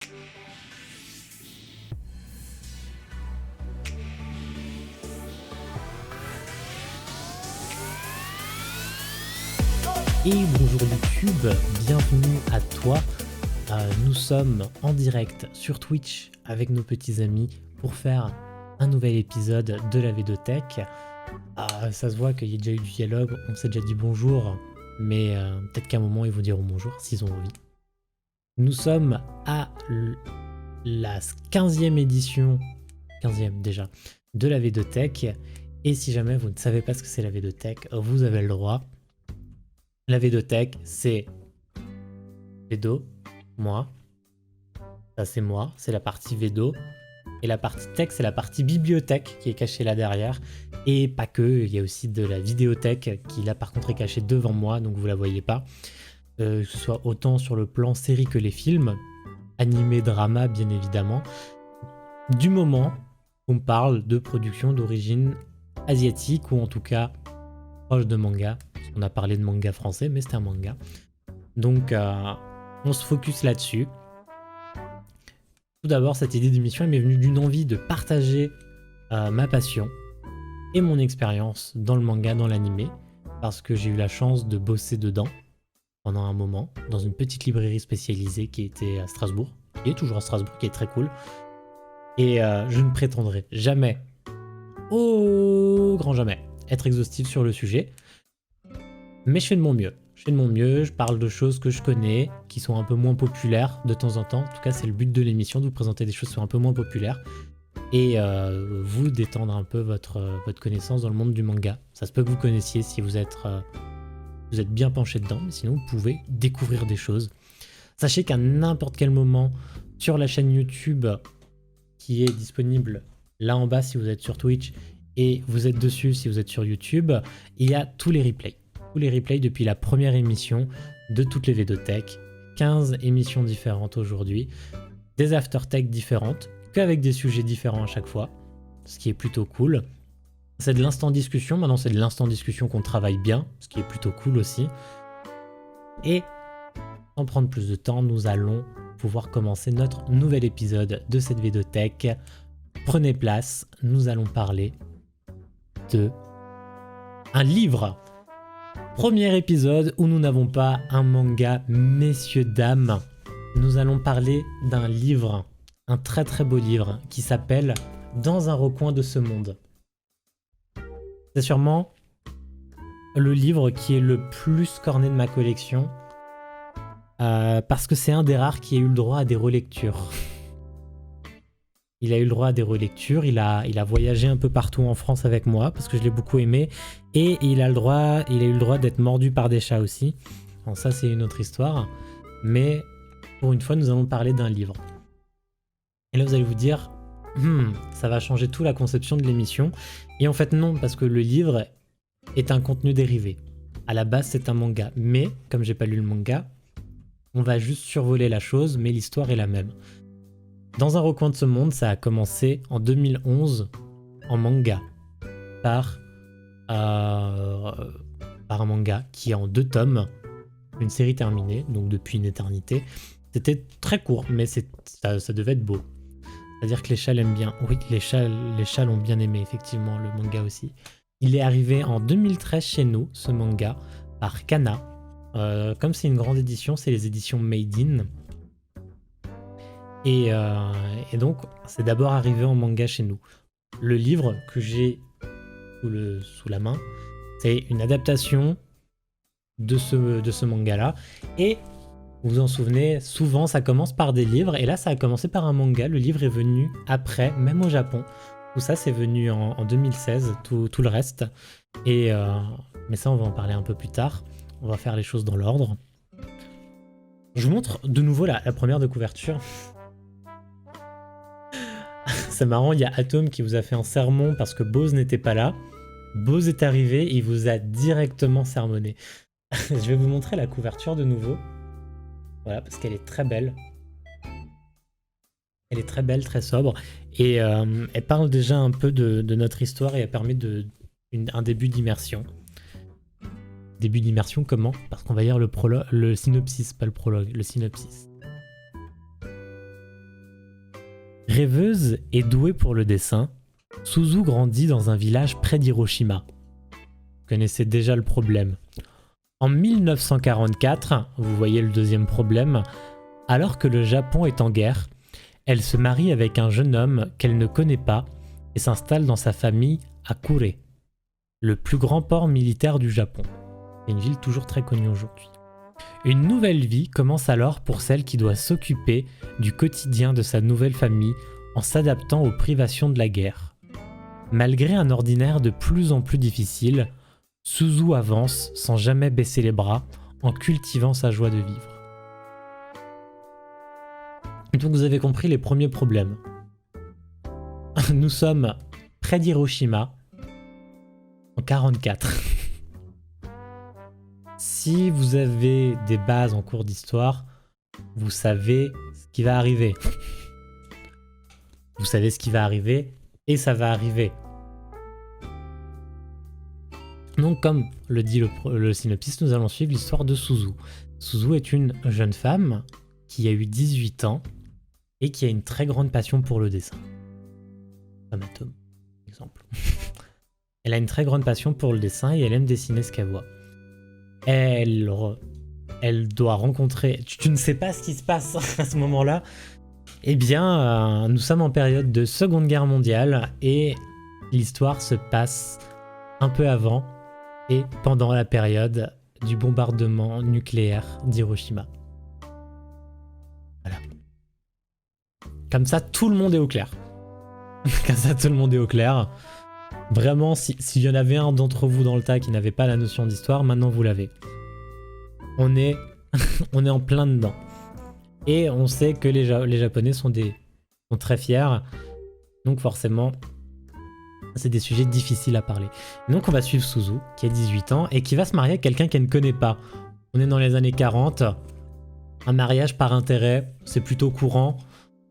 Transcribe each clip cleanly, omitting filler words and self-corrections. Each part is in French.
Et bonjour YouTube, bienvenue à toi. Nous sommes en direct sur Twitch avec nos petits amis pour faire un nouvel épisode de la Védothèque. Ça se voit qu'il y a déjà eu du dialogue, on s'est déjà dit bonjour, mais peut-être qu'à un moment ils vous diront bonjour s'ils ont envie. Nous sommes à la 15e édition, 15e déjà, de la Védothèque. Et si jamais vous ne savez pas ce que c'est la Védothèque, vous avez le droit. La Védothèque, c'est Védo, moi. Ça, c'est moi, c'est la partie Védo. Et la partie tech, c'est la partie bibliothèque qui est cachée là derrière. Et pas que, il y a aussi de la vidéothèque qui là par contre est cachée devant moi, donc vous la voyez pas. Que ce soit autant sur le plan série que les films, animé, drama bien évidemment. Du moment où on parle de production d'origine asiatique ou en tout cas proche de manga. On a parlé de manga français, mais c'était un manga. Donc, on se focus là-dessus. Tout d'abord, cette idée d'émission m'est venue d'une envie de partager ma passion et mon expérience dans le manga, dans l'animé, parce que j'ai eu la chance de bosser dedans pendant un moment, dans une petite librairie spécialisée qui était à Strasbourg, qui est toujours à Strasbourg, qui est très cool. Et je ne prétendrai jamais, au grand jamais, être exhaustif sur le sujet. Mais je fais de mon mieux. Je parle de choses que je connais, qui sont un peu moins populaires de temps en temps. En tout cas, c'est le but de l'émission, de vous présenter des choses qui sont un peu moins populaires. Et vous d'étendre un peu votre connaissance dans le monde du manga. Ça se peut que vous connaissiez si vous êtes bien penché dedans, mais sinon vous pouvez découvrir des choses. Sachez qu'à n'importe quel moment, sur la chaîne YouTube, qui est disponible là en bas si vous êtes sur Twitch, et vous êtes dessus si vous êtes sur YouTube, il y a tous les replays. Tous les replays depuis la première émission de toutes les Védothèques. 15 émissions différentes aujourd'hui, des aftertech différentes, qu'avec des sujets différents à chaque fois, ce qui est plutôt cool. C'est de l'instant discussion, maintenant c'est de l'instant discussion qu'on travaille bien, ce qui est plutôt cool aussi. Et sans prendre plus de temps, nous allons pouvoir commencer notre nouvel épisode de cette Védothèque. Prenez place, nous allons parler de un livre. Premier épisode où nous n'avons pas un manga, messieurs, dames. Nous allons parler d'un livre, un très très beau livre, qui s'appelle « Dans un recoin de ce monde ». C'est sûrement le livre qui est le plus corné de ma collection, parce que c'est un des rares qui a eu le droit à des relectures. Il a eu le droit à des relectures, il a voyagé un peu partout en France avec moi parce que je l'ai beaucoup aimé, et il a eu le droit d'être mordu par des chats aussi. Bon, ça c'est une autre histoire, mais pour une fois nous allons parler d'un livre. Et là vous allez vous dire, ça va changer toute la conception de l'émission, et en fait non, parce que le livre est un contenu dérivé. À la base c'est un manga, mais comme j'ai pas lu le manga, on va juste survoler la chose, mais l'histoire est la même. Dans un recoin de ce monde, ça a commencé en 2011 en manga par un manga qui est en 2 tomes, une série terminée, donc depuis une éternité. C'était très court, mais ça devait être beau. C'est-à-dire que les chats l'aiment bien. Oui, les chats l'ont bien aimé, effectivement, le manga aussi. Il est arrivé en 2013 chez nous, ce manga, par Kana. Comme c'est une grande édition, c'est les éditions Made In. Et donc, c'est d'abord arrivé en manga chez nous. Le livre que j'ai sous la main, c'est une adaptation de ce manga-là. Et vous vous en souvenez, souvent ça commence par des livres, et là ça a commencé par un manga. Le livre est venu après, même au Japon. Tout ça, c'est venu en 2016, tout le reste. Mais ça, on va en parler un peu plus tard. On va faire les choses dans l'ordre. Je vous montre de nouveau la première de couverture. C'est marrant, il y a Atom qui vous a fait un sermon parce que Bose n'était pas là. Bose est arrivé et il vous a directement sermonné. Je vais vous montrer la couverture de nouveau. Voilà, parce qu'elle est très belle. Elle est très belle, très sobre. Et elle parle déjà un peu de notre histoire et elle permet un début d'immersion. Début d'immersion comment? Parce qu'on va lire le synopsis, pas le prologue, le synopsis. Rêveuse et douée pour le dessin, Suzu grandit dans un village près d'Hiroshima. Vous connaissez déjà le problème. En 1944, vous voyez le deuxième problème, alors que le Japon est en guerre, elle se marie avec un jeune homme qu'elle ne connaît pas et s'installe dans sa famille à Kure, le plus grand port militaire du Japon. C'est une ville toujours très connue aujourd'hui. Une nouvelle vie commence alors pour celle qui doit s'occuper du quotidien de sa nouvelle famille en s'adaptant aux privations de la guerre. Malgré un ordinaire de plus en plus difficile, Suzu avance sans jamais baisser les bras en cultivant sa joie de vivre. Donc vous avez compris les premiers problèmes. Nous sommes près d'Hiroshima en 1944. Si vous avez des bases en cours d'histoire, vous savez ce qui va arriver. Vous savez ce qui va arriver et ça va arriver. Donc comme le dit le synopsis, nous allons suivre l'histoire de Suzu. Suzu est une jeune femme qui a eu 18 ans et qui a une très grande passion pour le dessin. Comme Atom, par exemple. Elle a une très grande passion pour le dessin et elle aime dessiner ce qu'elle voit. Elle doit rencontrer... Tu ne sais pas ce qui se passe à ce moment-là. Eh bien, nous sommes en période de Seconde Guerre mondiale et l'histoire se passe un peu avant et pendant la période du bombardement nucléaire d'Hiroshima. Voilà. Comme ça, tout le monde est au clair. Comme ça, tout le monde est au clair. Vraiment, s'il y en avait un d'entre vous dans le tas qui n'avait pas la notion d'histoire, maintenant vous l'avez. On est en plein dedans. Et on sait que les Japonais sont très fiers. Donc forcément, c'est des sujets difficiles à parler. Donc on va suivre Suzu, qui a 18 ans, et qui va se marier avec quelqu'un qu'elle ne connaît pas. On est dans les années 40. Un mariage par intérêt, c'est plutôt courant.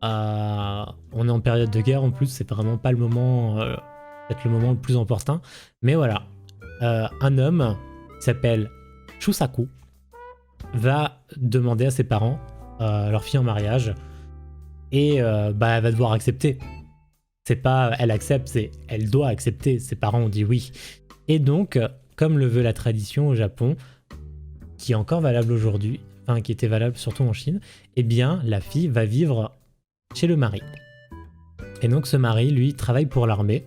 On est en période de guerre en plus, c'est vraiment pas le moment... peut-être le moment le plus opportun. Mais voilà, un homme qui s'appelle Shusaku va demander à ses parents leur fille en mariage et elle va devoir accepter. C'est pas elle accepte, c'est elle doit accepter. Ses parents ont dit oui. Et donc, comme le veut la tradition au Japon, qui est encore valable aujourd'hui, enfin qui était valable surtout en Chine, eh bien la fille va vivre chez le mari. Et donc ce mari, lui, travaille pour l'armée.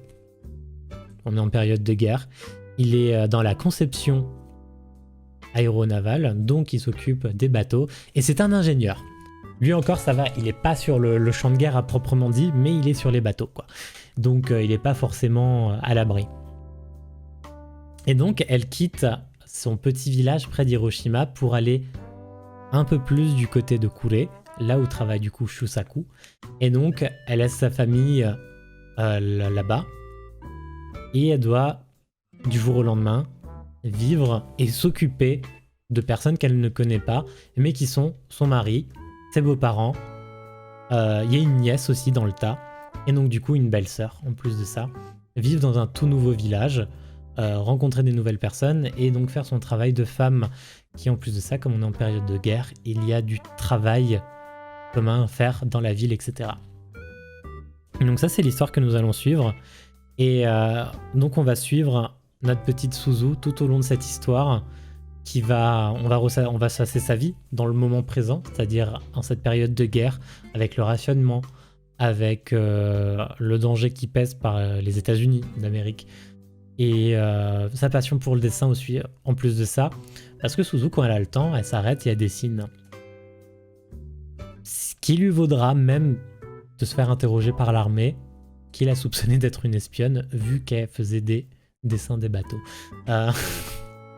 On est en période de guerre. Il est dans la conception aéronavale, donc il s'occupe des bateaux. Et c'est un ingénieur. Lui encore, ça va, il n'est pas sur le champ de guerre à proprement dit, mais il est sur les bateaux, quoi. Donc il n'est pas forcément à l'abri. Et donc elle quitte son petit village près d'Hiroshima pour aller un peu plus du côté de Kure, là où travaille du coup Shusaku. Et donc elle laisse sa famille là-bas. Et elle doit, du jour au lendemain, vivre et s'occuper de personnes qu'elle ne connaît pas, mais qui sont son mari, ses beaux-parents. Il y a une nièce aussi dans le tas, et donc du coup une belle-sœur en plus de ça. Vivre dans un tout nouveau village, rencontrer des nouvelles personnes, et donc faire son travail de femme, qui en plus de ça, comme on est en période de guerre, il y a du travail commun à faire dans la ville, etc. Donc ça, c'est l'histoire que nous allons suivre. Et donc on va suivre notre petite Suzu tout au long de cette histoire on va chasser sa vie dans le moment présent, c'est-à-dire en cette période de guerre, avec le rationnement, avec le danger qui pèse par les États-Unis d'Amérique et sa passion pour le dessin aussi en plus de ça, parce que Suzu, quand elle a le temps, elle s'arrête et elle dessine. Ce qui lui vaudra même de se faire interroger par l'armée, qui l'a soupçonné d'être une espionne, vu qu'elle faisait des dessins des bateaux.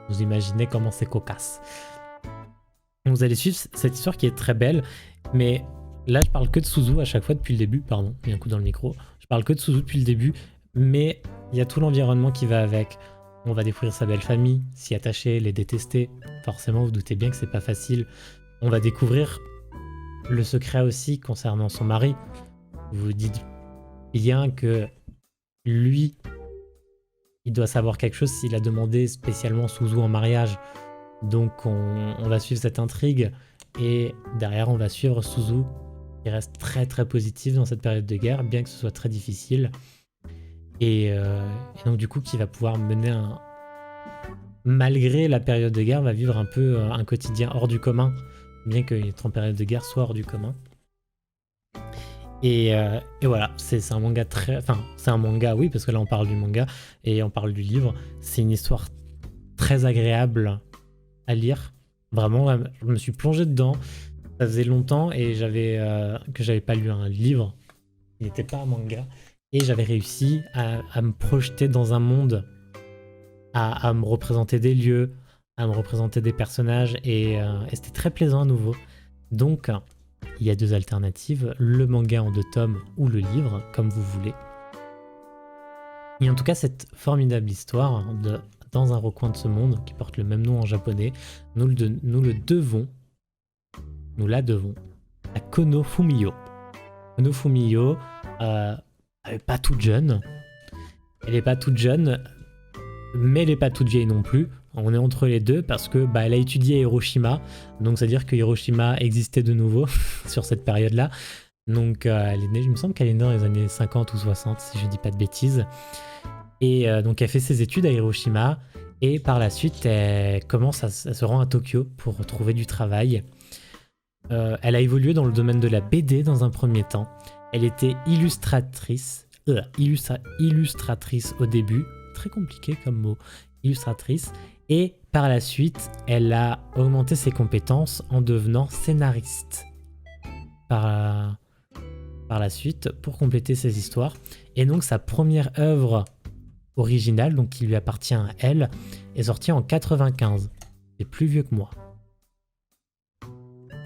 Vous imaginez comment c'est cocasse. Vous allez suivre cette histoire qui est très belle, mais là je parle que de Suzu à chaque fois depuis le début, pardon, il y a un coup dans le micro, je parle que de Suzu depuis le début, mais il y a tout l'environnement qui va avec. On va découvrir sa belle famille, s'y attacher, les détester, forcément vous doutez bien que c'est pas facile. On va découvrir le secret aussi concernant son mari. Vous vous dites bien que lui, il doit savoir quelque chose s'il a demandé spécialement Suzu en mariage. Donc on va suivre cette intrigue et derrière on va suivre Suzu qui reste très très positif dans cette période de guerre, bien que ce soit très difficile. Et donc du coup, qui va pouvoir mener malgré la période de guerre, va vivre un peu un quotidien hors du commun, bien qu'être en période de guerre soit hors du commun. Et voilà, c'est un manga très... Enfin, c'est un manga, oui, parce que là on parle du manga et on parle du livre. C'est une histoire très agréable à lire. Vraiment, je me suis plongé dedans. Ça faisait longtemps et que j'avais pas lu un livre. Il n'était pas un manga. Et j'avais réussi à me projeter dans un monde, à me représenter des lieux, à me représenter des personnages. Et c'était très plaisant à nouveau. Donc, il y a 2 alternatives, le manga en 2 tomes ou le livre, comme vous voulez. Et en tout cas, cette formidable histoire Dans un recoin de ce monde, qui porte le même nom en japonais, nous la devons à Kono Fumio. Kono Fumio, elle n'est pas toute jeune. Elle n'est pas toute jeune, mais elle n'est pas toute vieille non plus. On est entre les deux parce que elle a étudié à Hiroshima, donc c'est-à-dire que Hiroshima existait de nouveau sur cette période-là. Donc elle est née, il me semble qu'elle est née dans les années 50 ou 60, si je dis pas de bêtises. Et donc elle fait ses études à Hiroshima, et par la suite elle se rend à Tokyo pour trouver du travail. Elle a évolué dans le domaine de la BD dans un premier temps. Elle était illustratrice au début, très compliqué comme mot, illustratrice. Et par la suite, elle a augmenté ses compétences en devenant scénariste. Par la suite, pour compléter ses histoires. Et donc sa première œuvre originale, donc qui lui appartient à elle, est sortie en 95. C'est plus vieux que moi.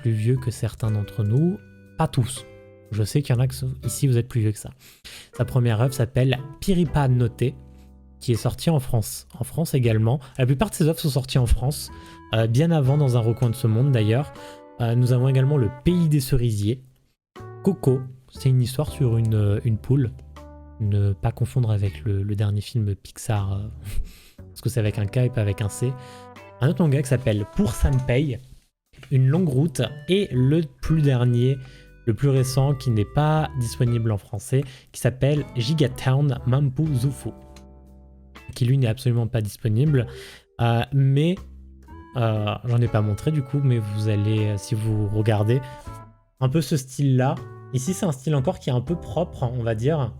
Plus vieux que certains d'entre nous. Pas tous. Je sais qu'il y en a ici, vous êtes plus vieux que ça. Sa première œuvre s'appelle Piripa Note, qui est sorti en France. En France également. La plupart de ses œuvres sont sorties en France, bien avant Dans un recoin de ce monde d'ailleurs. Nous avons également Le Pays des cerisiers. Coco, c'est une histoire sur une poule. Ne pas confondre avec le dernier film Pixar, parce que c'est avec un K et pas avec un C. Un autre manga qui s'appelle Pour Sanpei, Une longue route, et le plus récent qui n'est pas disponible en français, qui s'appelle Gigatown Mampu Zufu, qui lui n'est absolument pas disponible, mais j'en ai pas montré du coup, mais vous allez, si vous regardez, un peu ce style-là. Ici, c'est un style encore qui est un peu propre, on va dire.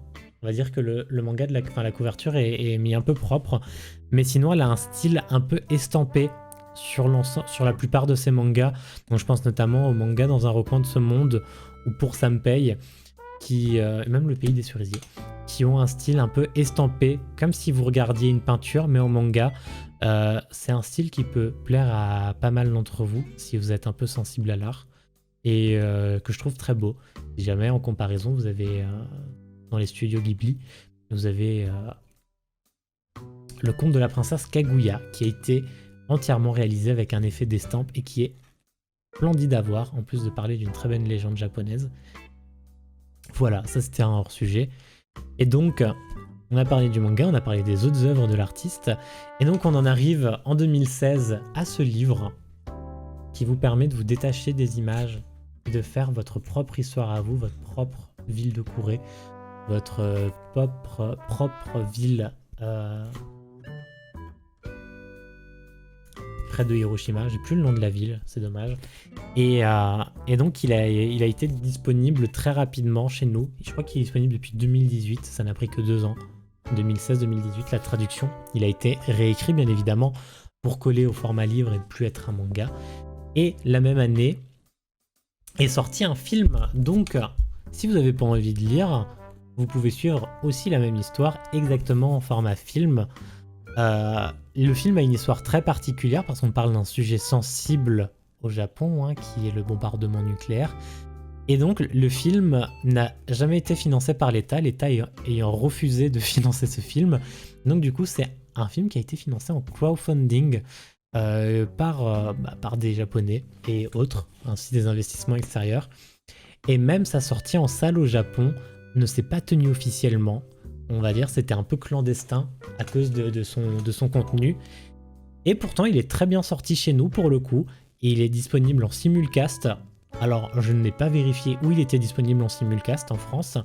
On va dire que le manga, la couverture est mis un peu propre, mais sinon, elle a un style un peu estampé sur la plupart de ses mangas. Donc, je pense notamment au manga Dans un recoin de ce monde ou Pour Sanpei, même Le Pays des cerisiers, qui ont un style un peu estampé, comme si vous regardiez une peinture, mais en manga. C'est un style qui peut plaire à pas mal d'entre vous, si vous êtes un peu sensible à l'art, et que je trouve très beau. Si jamais, en comparaison, vous avez, dans les studios Ghibli, vous avez Le Conte de la princesse Kaguya, qui a été entièrement réalisé avec un effet d'estampe et qui est splendide à voir, en plus de parler d'une très belle légende japonaise. Voilà, ça c'était un hors-sujet. Et donc, on a parlé du manga, on a parlé des autres œuvres de l'artiste, et donc on en arrive en 2016 à ce livre qui vous permet de vous détacher des images et de faire votre propre histoire à vous, votre propre ville de Kure, votre propre ville près de Hiroshima. J'ai plus le nom de la ville, c'est dommage. Et donc il a été disponible très rapidement chez nous. Je crois qu'il est disponible depuis 2018, ça n'a pris que 2 ans. 2016-2018, la traduction. Il a été réécrit bien évidemment pour coller au format livre et ne plus être un manga. Et la même année est sorti un film. Donc si vous n'avez pas envie de lire, vous pouvez suivre aussi la même histoire exactement en format film. Le film a une histoire très particulière parce qu'on parle d'un sujet sensible au Japon, qui est le bombardement nucléaire. Et donc le film n'a jamais été financé par l'État ayant refusé de financer ce film. Donc du coup c'est un film qui a été financé en crowdfunding par des Japonais et autres, ainsi des investissements extérieurs. Et même sa sortie en salle au Japon ne s'est pas tenue officiellement. On va dire c'était un peu clandestin à cause de son contenu. Et pourtant il est très bien sorti chez nous pour le coup. Et il est disponible en simulcast Alors, je n'ai pas vérifié où il était disponible en simulcast en France.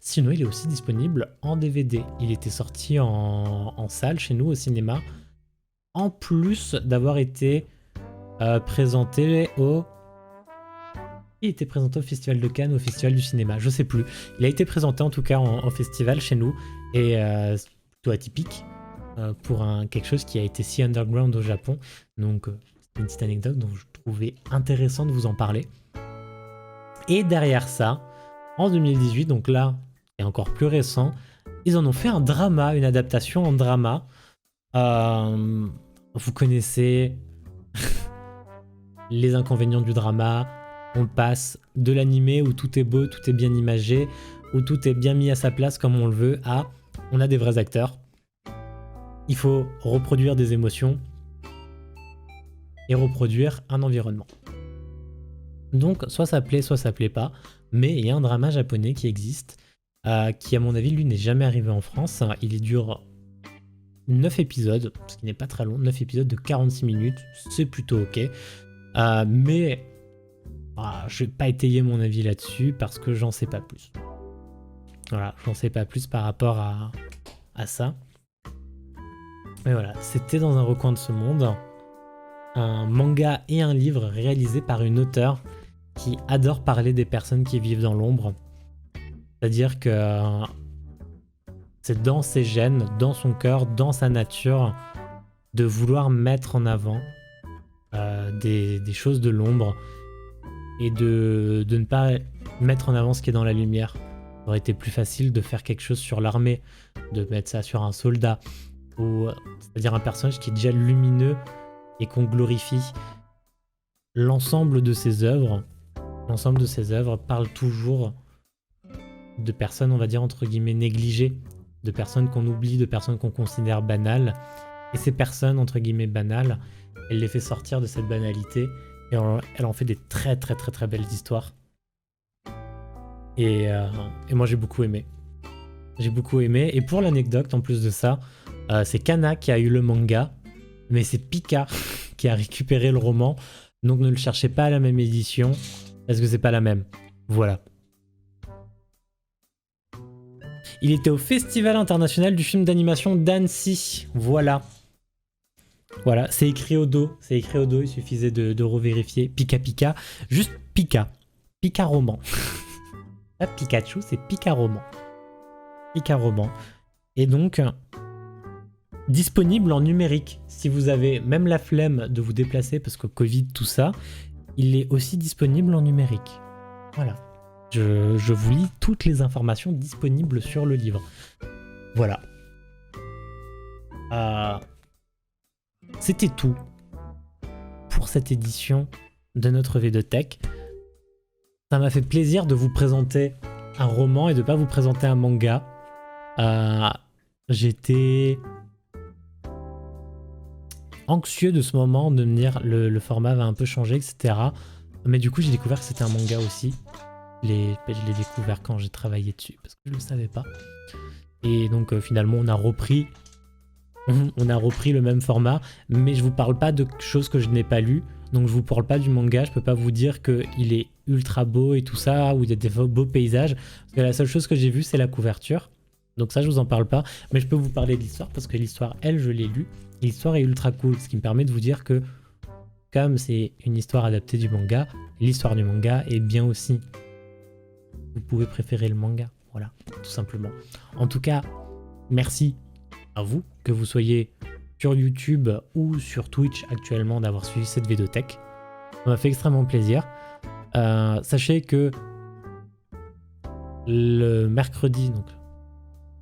Sinon, il est aussi disponible en DVD. Il était sorti en salle chez nous au cinéma. En plus d'avoir été présenté au... Il était présenté au Festival de Cannes, au Festival du cinéma, je sais plus. Il a été présenté en tout cas en festival chez nous. Et c'est plutôt atypique pour quelque chose qui a été si underground au Japon. Donc, c'est une petite anecdote dont je trouvais intéressant de vous en parler. Et derrière ça, en 2018, donc là, c'est encore plus récent, ils en ont fait un drama, une adaptation en drama. Vous connaissez les inconvénients du drama. On passe de l'animé où tout est beau, tout est bien imagé, où tout est bien mis à sa place comme on le veut, à on a des vrais acteurs. Il faut reproduire des émotions et reproduire un environnement. Donc, soit ça plaît, soit ça plaît pas. Mais il y a un drama japonais qui existe, qui à mon avis, lui, n'est jamais arrivé en France. Il dure 9 épisodes, ce qui n'est pas très long, 9 épisodes de 46 minutes, c'est plutôt ok. Mais je vais pas étayer mon avis là-dessus parce que j'en sais pas plus. Voilà, j'en sais pas plus par rapport à ça. Mais voilà, c'était dans un recoin de ce monde, un manga et un livre réalisés par une auteure qui adore parler des personnes qui vivent dans l'ombre. C'est-à-dire que c'est dans ses gènes, dans son cœur, dans sa nature, de vouloir mettre en avant des choses de l'ombre et de ne pas mettre en avant ce qui est dans la lumière. Ça aurait été plus facile de faire quelque chose sur l'armée, de mettre ça sur un soldat, ou c'est-à-dire un personnage qui est déjà lumineux et qu'on glorifie. L'ensemble de ses œuvres parle toujours de personnes, on va dire entre guillemets, négligées, de personnes qu'on oublie, de personnes qu'on considère banales. Et ces personnes, entre guillemets, banales, elle les fait sortir de cette banalité et elle en fait des très très très très belles histoires. Et moi j'ai beaucoup aimé. J'ai beaucoup aimé. Et pour l'anecdote, en plus de ça, c'est Kana qui a eu le manga, mais c'est Pika qui a récupéré le roman. Donc ne le cherchez pas à la même édition, parce que c'est pas la même. Voilà. Il était au Festival international du film d'animation d'Annecy. Voilà. Voilà, c'est écrit au dos. C'est écrit au dos, il suffisait de revérifier. Pika Pika. Juste Pika. Pika roman. Pas Pikachu, c'est Pika roman. Pika roman. Et donc, disponible en numérique. Si vous avez même la flemme de vous déplacer, parce que Covid, tout ça, il est aussi disponible en numérique. Voilà. Je vous lis toutes les informations disponibles sur le livre. Voilà. C'était tout pour cette édition de notre V2 Tech. Ça m'a fait plaisir de vous présenter un roman et de ne pas vous présenter un manga. J'étais anxieux de ce moment, de me dire le format va un peu changer, etc. Mais du coup, j'ai découvert que c'était un manga aussi. Je l'ai découvert quand j'ai travaillé dessus, parce que je ne le savais pas. Et donc, finalement, on a repris le même format, mais je vous parle pas de choses que je n'ai pas lues. Donc, je vous parle pas du manga, je peux pas vous dire qu'il est ultra beau et tout ça, ou des beaux paysages. Parce que la seule chose que j'ai vue, c'est la couverture. Donc ça, je vous en parle pas. Mais je peux vous parler de l'histoire, parce que l'histoire, elle, je l'ai lue. L'histoire est ultra cool, ce qui me permet de vous dire que, comme c'est une histoire adaptée du manga, l'histoire du manga est bien aussi. Vous pouvez préférer le manga, voilà, tout simplement. En tout cas, merci à vous, que vous soyez sur YouTube ou sur Twitch actuellement, d'avoir suivi cette V2 Tech. Ça m'a fait extrêmement plaisir. Sachez que le mercredi, donc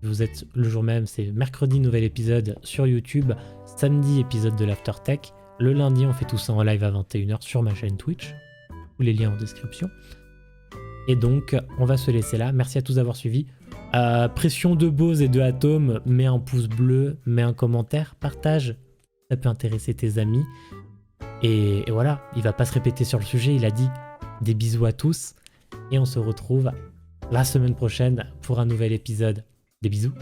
vous êtes le jour même, c'est mercredi, nouvel épisode sur YouTube, samedi, épisode de l'After Tech. Le lundi, on fait tout ça en live à 21h sur ma chaîne Twitch. Tous les liens en description. Et donc, on va se laisser là. Merci à tous d'avoir suivi. Pression de Bose et de Atom, mets un pouce bleu, mets un commentaire, partage. Ça peut intéresser tes amis. Et voilà, il va pas se répéter sur le sujet. Il a dit des bisous à tous. Et on se retrouve la semaine prochaine pour un nouvel épisode. Des bisous.